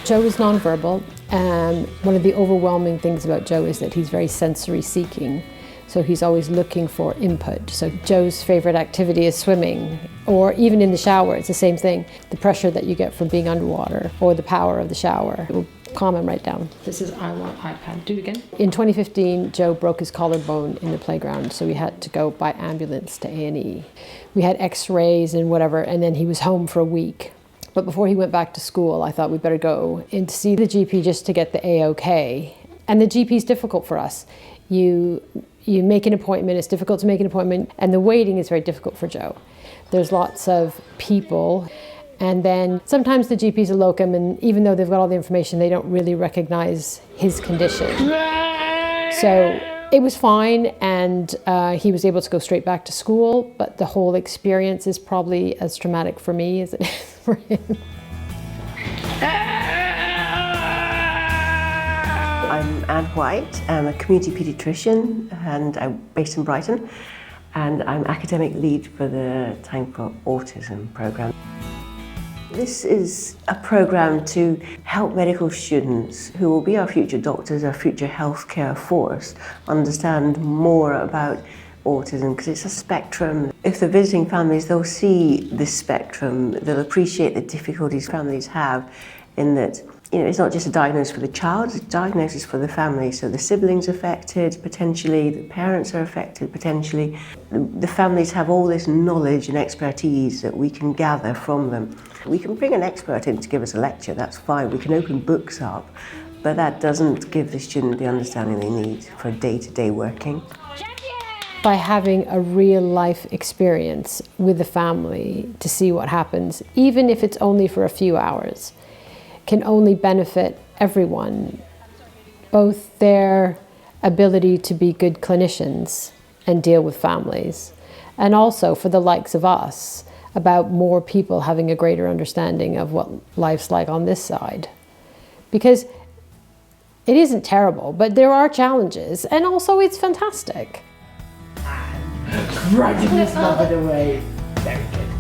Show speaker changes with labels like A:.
A: Joe is nonverbal, and one of the overwhelming things about Joe is that he's very sensory seeking. So he's always looking for input. So Joe's favorite activity is swimming, or even in the shower, it's the same thing. The pressure that you get from being underwater, or the power of the shower. It will calm him right down. This is I want iPad. Do it again. In 2015, Joe broke his collarbone in the playground, so we had to go by ambulance to A&E. We had x-rays and whatever, and then he was home for a week. But before he went back to school, I thought we'd better go in to see the GP just to get the A-OK. And the GP is difficult for us. You make an appointment, it's difficult to make an appointment, and the waiting is very difficult for Joe. There's lots of people, and then sometimes the GP's a locum, and even though they've got all the information, they don't really recognize his condition. So it was fine, and he was able to go straight back to school, but the whole experience is probably as traumatic for me as it is for him.
B: I'm Anne White. I'm a community paediatrician and I'm based in Brighton, and I'm academic lead for the Time for Autism programme. This is a programme to help medical students who will be our future doctors, our future healthcare force, understand more about autism, because it's a spectrum. If they're visiting families, they'll see this spectrum, they'll appreciate the difficulties families have in that, it's not just a diagnosis for the child, it's a diagnosis for the family. So the siblings affected, potentially, the parents are affected, potentially. The families have all this knowledge and expertise that we can gather from them. We can bring an expert in to give us a lecture, that's fine. We can open books up, but that doesn't give the student the understanding they need for day-to-day working.
A: By having a real life experience with the family to see what happens, even if it's only for a few hours, can only benefit everyone, both their ability to be good clinicians and deal with families, and also for the likes of us, about more people having a greater understanding of what life's like on this side. Because it isn't terrible, but there are challenges, and also it's fantastic.
C: Grinding this muppet away. Very good.